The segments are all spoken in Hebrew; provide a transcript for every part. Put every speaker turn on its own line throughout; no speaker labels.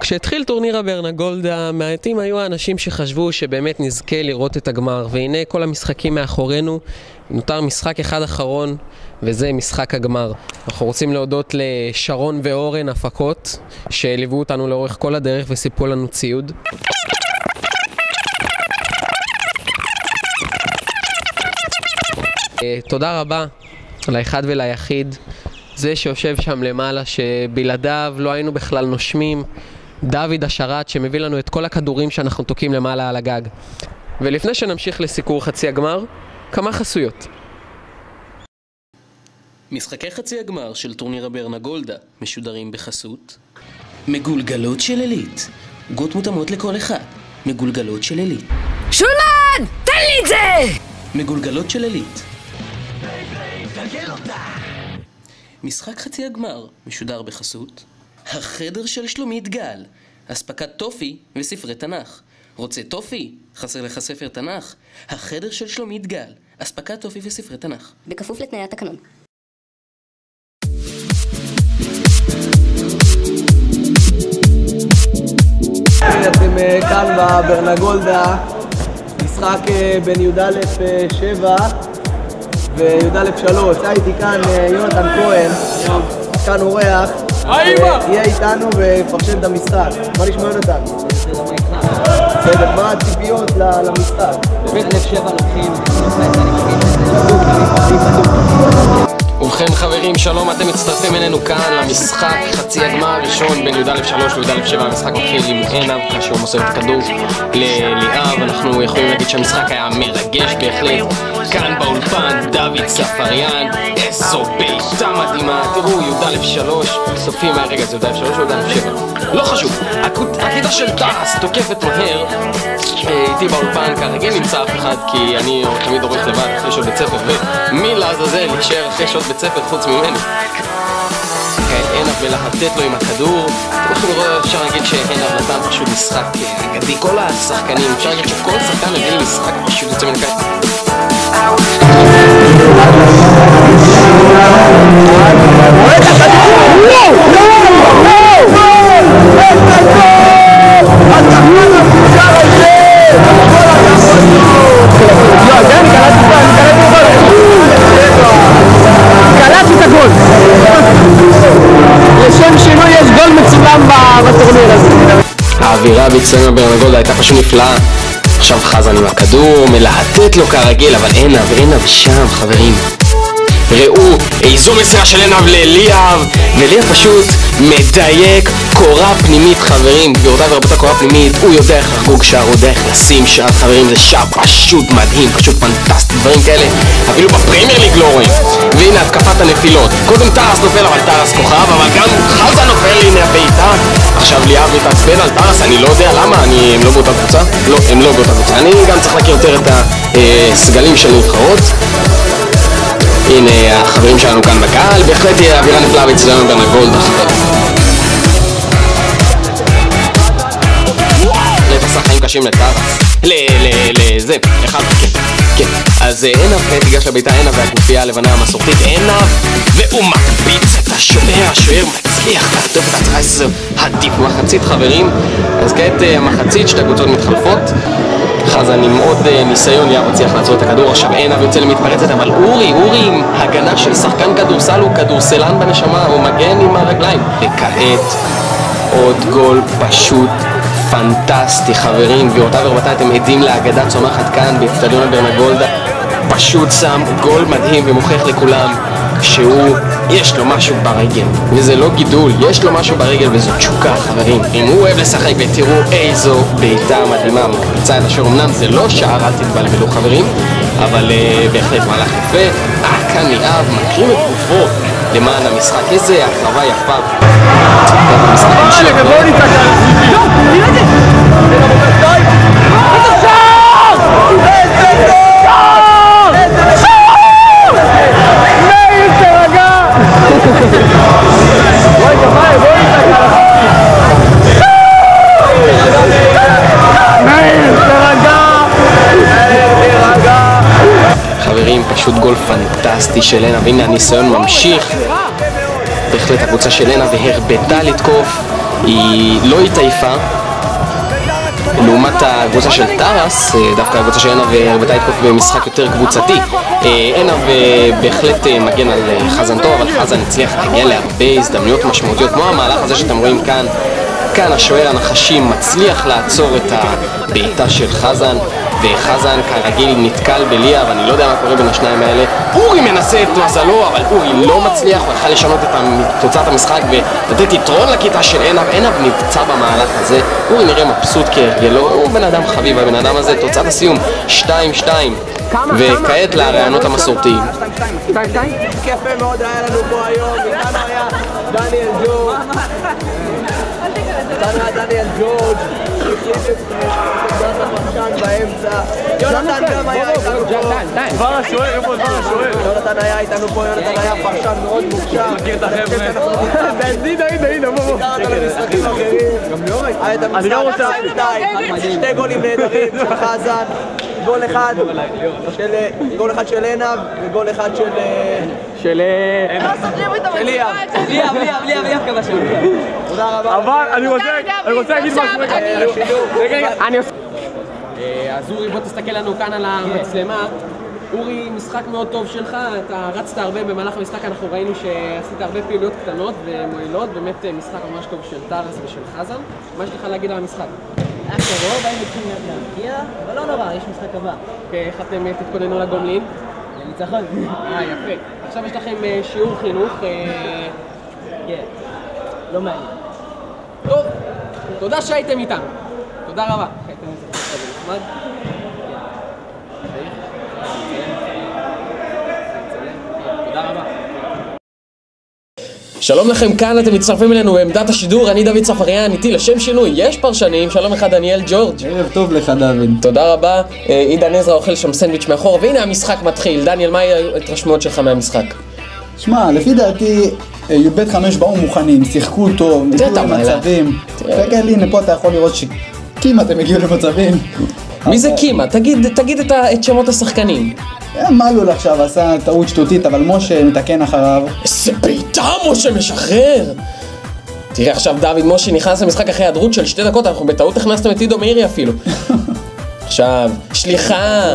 כשהתחיל טורניר הברנגולדה, מעטים היו האנשים שחשבו שבאמת נזכה לראות את הגמר, והנה כל המשחקים מאחורינו. נותר משחק אחד אחרון, וזה משחק הגמר. אנחנו רוצים להודות לשרון ואורן הפקות, שליוו אותנו לאורך כל הדרך וסיפרו לנו ציוד. תודה רבה לאחד וליחיד, זה שיושב שם למעלה, שבלעדיו לא היינו בכלל נושמים, דוד השרת שמביא לנו את כל הכדורים שאנחנו תוקעים למעלה על הגג. ולפני שנמשיך לסיקור חצי הגמר, כמה חסויות. משחקי חצי הגמר של טורניר הברנגולדה משודרים בחסות מגולגלות של אלית, גות מותאמות לכל אחד. מגולגלות של אלית.
שולן! תן לי את זה!
מגולגלות של אלית. משחק חצי הגמר משודר בחסות החדר של שלומית גל, אספקת טופי וספרי תנ"ך. רוצה טופי? חסר לך ספר תנ"ך? החדר של שלומית גל, אספקת טופי וספרי תנ"ך.
בכפוף לתנאי התקנון.
אתם כאן בברנגולדה, משחק בין י"א 7 וי"א 3. איתי כאן יונתן כהן, כאן אורח, יהיה איתנו ופרשן את המשחק. מה נשמע יונתן? בסדר, מה הציפיות למשחק?
באמת לב 7 לוקחים,
ובכן חברים, שלום, אתם מצטרפים אלינו כאן למשחק חצי הגמר הראשון בין י"א 3 לי"א 7. המשחק מתחיל עם עינב כאשר הוא מוסר את הכדור לליאב. אנחנו יכולים להגיד שהמשחק היה מרגש בהחלט. כאן באולפן דוד ספריאן, איזו בעיטה מדהימה. תראו, י"א 3 סופים מהרגע, זה י"א 3 או י"א 7? לא חשוב, הכיתה של טרס תוקפת מהר. איתי באולפן כרגיל נמצא אף אחד, כי אני תמיד עורך לבד אחרי שעות בית ספר, ומי לעזאזל להישאר אחרי שעות בית ספר חוץ ממני. עינב מלהטט לו עם הכדור. אפשר להגיד שעינב נתן פשוט משחק אגדי. כל השחקנים, אפשר להגיד שכל שחקן מביא לי משחק פשוט יוצא מן הכלל.
קלט את הגול. לשם שינוי יש גול מצולם בטורניר הזה.
האווירה באצטדיון הברנגולדה הייתה פשוט נפלאה. עכשיו חזן עם הכדור, מלהטט לו כרגיל, אבל עינב שם חברים. ראו איזו מסירה של עינב לליאב, וליאב פשוט מדייק קורה פנימית חברים. גבירותיי ורבותיי, קורה פנימית, הוא יודע איך לחגוג שער, הוא יודע איך לשים שער חברים. זה שער פשוט מדהים, פשוט פנטסטי, דברים כאלה אפילו בפרמייר ליג לא רואים. והנה התקפת הנפילות, קודם טרס נופל, אבל טרס כוכב, אבל גם חזן נופל. הנה הבעיטה, עכשיו ליאב מתעצבן על טרס, אני לא יודע למה. הם לא באותה קבוצה? לא, הם לא באותה קבוצה. אני גם צריך להכיר יותר את הסגלים של נבחרות. הנה החברים שלנו כאן בקהל, בהחלט תהיה אווירה נפלאה באצטדיון הברנגולדה. לפסח חיים קשים לטרס. לזה, אחד, כן. אז עינב כעת תיגש לביתה, עינב והגופייה הלבנה המסורתית, עינב, והוא מקפיץ את השוער, השוער מצליח להטוף את הצרה. איזה עדיף מחצית חברים. אז כעת המחצית, שתי הקבוצות מתחלפות. חזן עם עוד ניסיון, ליאב מצליח לעצור את הכדור. עכשיו עינב יוצא למתפרצת, אבל אורי עם הגנה של שחקן כדורסל, הוא כדורסלן בנשמה, הוא מגן עם הרגליים. וכעת עוד גול פשוט פנטסטי חברים. גבירותיי ורבותיי, אתם עדים לאגדה צומחת כאן באצטדיון הברנגולדה. פשוט שם גול מדהים ומוכיח לכולם יש לו משהו ברגל, וזה לא גידול, יש לו משהו ברגל וזו תשוקה חברים. אם הוא אוהב לשחק, ותראו איזו בעיטה מדהימה, מקפיצה את השוער. אמנם זה לא שער, אל תתבלבלו חברים, אבל בהחלט מהלך יפה. כאן ליאב מקרים את גופו למען המשחק. איזה הקרבה יפה.
בואו נתקע.
חברים, פשוט גול פנטסטי של עינב. והנה הניסיון ממשיך. בהחלט הקבוצה של עינב והרבתה לתקוף, היא לא התעייפה. לעומת הקבוצה של טרס, דווקא הקבוצה של עינב הרבתה לתקוף במשחק יותר קבוצתי. עינב בהחלט מגן על חזן טוב, אבל חזן הצליח להגיע להרבה הזדמנויות משמעותיות, כמו המהלך הזה שאתם רואים כאן. כאן השוער הנחשי מצליח לעצור את הבעיטה של חזן, וחזן כרגיל נתקל בליה, ואני לא יודע מה קורה בין השניים האלה. אורי מנסה את מזלו, אבל אורי לא מצליח, הוא יכול לשנות את תוצאת המשחק ולתת יתרון לכיתה של עינב. עינב נפצע במהלך הזה, אורי נראה מבסוט כהרגלו, הוא בן אדם חביב, הבן אדם הזה. תוצאת הסיום 2-2, וכעת לרעיונות המסורתיים.
2-2? יפה מאוד היה לנו פה היום, איתנו היה דניאל ג'ורג'. דניאל ג'ורג', באמצע. יונתן גם היה איתנו פה.
דבר השוער, איפה דבר השוער?
יונתן היה איתנו פה, יונתן היה פרשן מאוד מוכשר.
מכיר את החבר'ה. הנה, בוא.
קראת למשחקים אחרים. אני לא רוצה. שתי גולים נהדרים של חזן. גול אחד של עינב וגול אחד של ליאב. ליאב כמה שם. תודה רבה.
אבל אני רוצה להגיד משהו רגע.
אז אורי, בוא תסתכל לנו כאן על המצלמה. אורי, משחק מאוד טוב שלך, אתה רצת הרבה במהלך המשחק, אנחנו ראינו שעשית הרבה פעילויות קטנות ומועילות, באמת משחק ממש טוב של טרס ושל חזן. מה יש לך להגיד על המשחק?
היה קרוב, היינו צריכים להרגיע, אבל לא נורא, יש משחק הבא.
איך אתם תתכוננו לגומלין?
לניצחון.
יפה. עכשיו יש לכם שיעור חינוך.
כן, לא מעניין.
טוב, תודה שהייתם איתנו. תודה רבה. הייתם איזה נחמד. תודה רבה. שלום לכם, כאן אתם מצטרפים אלינו בעמדת השידור, אני דוד צפריאן, איתי לשם שינוי, יש פרשנים, שלום לך דניאל ג'ורג'.
ערב טוב לך דוד.
תודה רבה, עידן עזרא אוכל שם סנדוויץ' מאחור, והנה המשחק מתחיל. דניאל, מה ההתרשמות שלך מהמשחק?
שמע, לפי דעתי, י"ב 5 באו מוכנים, שיחקו טוב, הגיעו למצבים. רגע, הנה פה אתה יכול לראות שכמעט הם הגיעו למצבים.
מי זה כמעט? תגיד את שמות השחקנים.
מלול עכשיו עשה טעות שטותית, אבל משה מתקן אחריו.
איזה בעיטה משה משחרר! תראה עכשיו דוד, משה נכנס למשחק אחרי היעדרות של 2 דקות, אנחנו בטעות הכנסתם את עידו מאירי אפילו. עכשיו, שליחה!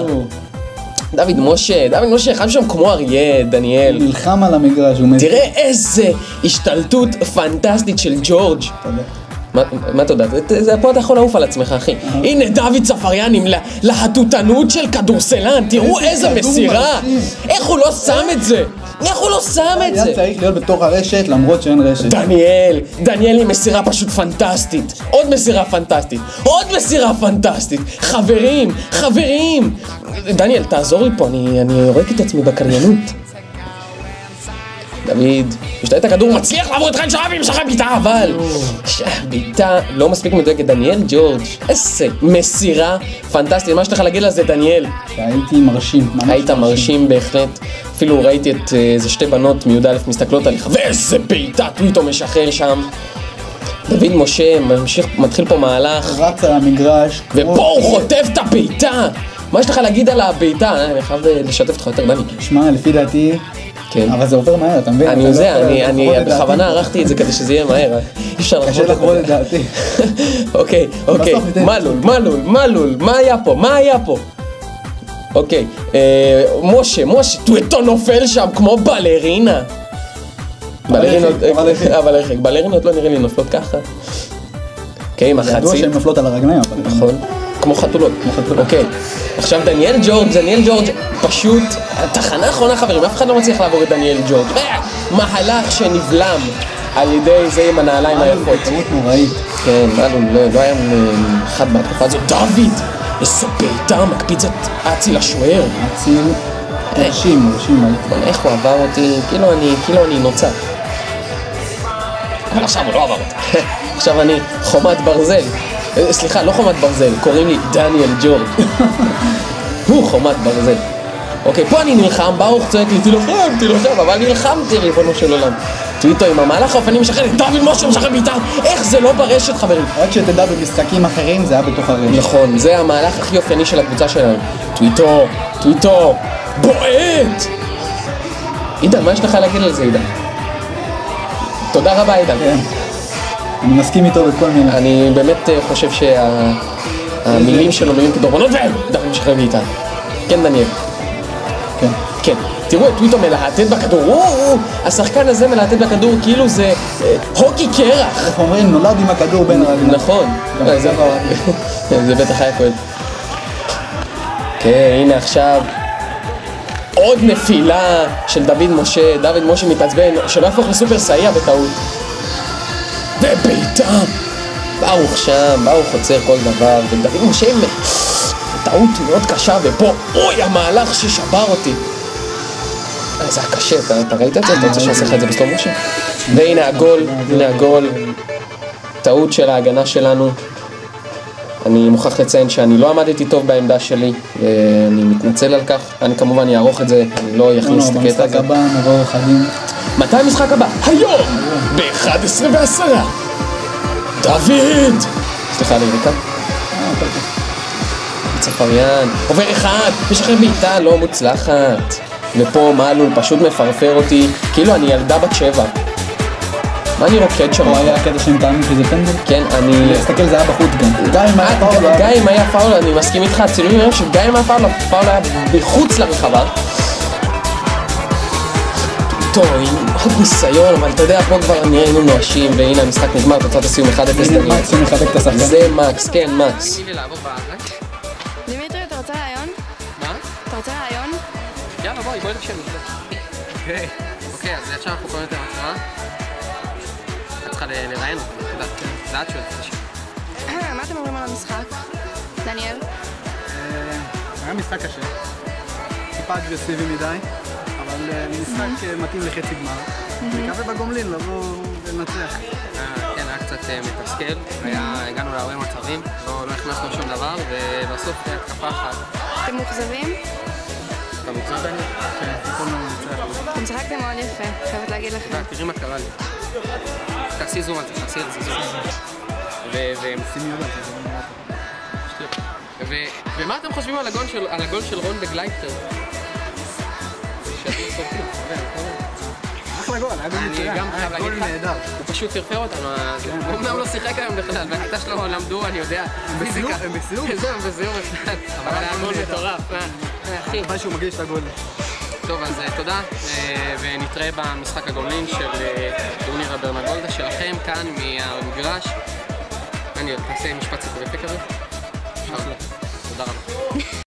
דוד משה יחד שם כמו אריה, דניאל.
הוא נלחם על המגרש, הוא מזיק.
תראה איזה השתלטות פנטסטית של ג'ורג'.
תודה.
מה תודה? פה אתה יכול לעוף על עצמך, אחי. הנה דוד צפריאן עם להטוטנות של כדורסלן, תראו איזה מסירה! איך הוא לא שם את זה? איך הוא לא שם את זה?
היה צריך להיות בתוך הרשת למרות שאין רשת.
דניאל עם מסירה פשוט פנטסטית. עוד מסירה פנטסטית. חברים! דניאל, תעזור לי פה, אני יורק את עצמי בקריינות. דוד, משתלט את הכדור, מצליח לעבור את חן שרבי, משחרר בעיטה, אבל בעיטה לא מספיק מדויקת. דניאל ג'ורג', איזה מסירה פנטסטית. מה יש לך להגיד על זה, דניאל?
הייתי מרשים, ממש
היית מרשים בהחלט. אפילו ראיתי את איזה 2 בנות מי"א מסתכלות עליך, ואיזה בעיטה טוויטו משחרר שם. דוד משה מתחיל פה מהלך,
רץ על המגרש,
ופה הוא חוטף את הבעיטה. מה יש לך להגיד על הבעיטה? אני חייב לשתף אותך יותר, דני.
שמע, לפי דעתי,
כן.
אבל זה עובר מהר, אתה מבין?
אני בכוונה ערכתי את זה כדי שזה יהיה מהר. אי אפשר לחוות את
דעתי.
אוקיי, מלול, מה היה פה? אוקיי, משה, טוויטו נופל שם כמו בלרינה. בלרינות לא נראה לי נופלות ככה. אוקיי, עם החצי.
ידוע שהן נופלות על הרגליים.
נכון, כמו חתולות. אוקיי, עכשיו דניאל ג'ורג' פשוט, תחנה אחרונה חברים, אף אחד לא מצליח לעבור את דניאל ג'ורג'. מהלך שנבלם על ידי זה עם הנעליים היפות.
טעות נוראית.
כן, לא היה אחד בהתקפה הזאת. דוד, איזה בעיטה מקפיץ את אציל השוער.
אציל, מרשים.
איך הוא עבר אותי, כאילו אני נוצר. אבל עכשיו הוא לא עבר אותי. עכשיו אני חומת ברזל. סליחה, לא חומת ברזל, קוראים לי דניאל ג'ורג'. הוא חומת ברזל. אוקיי, פה אני נלחם, ברוך צועק לי, תילחם, אבל נלחמתי, ריבונו של עולם. טוויטו עם המהלך האופני משחרר, דוד משה משחרר בעיטה, איך זה לא ברשת חברים?
רק שתדע במשחקים אחרים זה היה בתוך הרשת.
נכון, זה המהלך הכי אופייני של הקבוצה שלנו. טוויטו, בועט! עידן, מה יש לך להגיד על זה, עידן? תודה רבה, עידן.
אני מסכים איתו בכל מילה.
אני באמת חושב שהמילים שלו מילים כדורבנות ודברים משחרר בעיטה. כן, דניאל.
כן.
כן. תראו את טוויטו מלהטט בכדור, השחקן הזה מלהטט בכדור כאילו זה הוקי קרח.
איך אומרים, נולד עם הכדור בין הרגליים.
נכון. זה בטח היה כואב. כן, הנה עכשיו עוד נפילה של דוד משה. דוד משה מתעצבן, שלא יהפוך לסופר סייע בטעות. ובעיטה! ברוך שם, ברוך עוצר כל דבר, ודוד משה עם טעות מאוד קשה, ופה, אוי, המהלך ששבר אותי. זה היה קשה, אתה ראית את זה? אתה רוצה שעשה לך את זה בסלום משה? והנה הגול, הנה הגול. טעות של ההגנה שלנו. אני מוכרח לציין שאני לא עמדתי טוב בעמדה שלי, אני מתנצל על כך. אני כמובן אערוך את זה, אני לא יכניס את הקטע הזה.
במשחק הבא נבוא חדים.
מתי המשחק הבא? היום! ב-11:10! דוד! סליחה ליריקה. צפריין, עובר אחד, משחרר בעיטה לא מוצלחת. ופה מעלול פשוט מפרפר אותי, כאילו אני ילדה בת 7. מה אני רוקד שם?
פה היה הקטע שהם טענו שזה פנדל?
כן, אני...
להסתכל זה היה בחוץ גם. גם אם היה פאול,
אני מסכים איתך, הצילומים היום שגם אם היה פאול היה בחוץ לרחבה. טוב, עם עוד ניסיון, אבל אתה יודע, פה כבר נראינו נואשים, והנה המשחק נגמר, תוצאת הסיום 1-0 דניאל.
מקס שמחבק את השחקן.
זה מקס, כן, מקס.
דמיטרי, אתה רוצה רעיון?
מה?
אתה רוצה רעיון?
יאללה, בואי תקשיב. אוקיי, אז עכשיו אנחנו קוראים את המצלמה. את צריכה לראיין אותנו, אתה יודעת, זה את שואלת את השאלה.
מה אתם אומרים על המשחק? דניאל?
היה משחק קשה, טיפה אגרסיבי מדי, אבל משחק מתאים לחצי גמר. מקווה בגומלין לבוא ולנצח.
כן, היה קצת מתסכל, הגענו להרבה מצבים, לא הכנסנו שום דבר, ובסוף התקפה אחת.
אתם מאוכזבים?
אתה מאוכזב דניאל?
כן, יכולנו לנצח.
אתם שיחקתם מאוד יפה, חייבת להגיד לכם.
תראי מה קרה לי. תעשי זום על זה, תעשי על זה זום. ומה אתם חושבים על הגול של רון בגלייפטר? שאתם סופרים,
אחלה גול, היה גול מצוין, היה גול נהדר.
הוא פשוט פרפר אותנו, הוא אומנם לא שיחק היום בכלל, והכיתה שלו למדו, אני יודע, פיזיקה.
הם בסיום?
הם בסיום בכלל, אבל היה גול מטורף, אחי.
אחרי שהוא מגיש את הגול.
טוב, אז תודה, ונתראה במשחק הגומלין של טורניר הברנגולדה שלכם, כאן מהמגרש. אני תעשה משפט סיפורי פקר.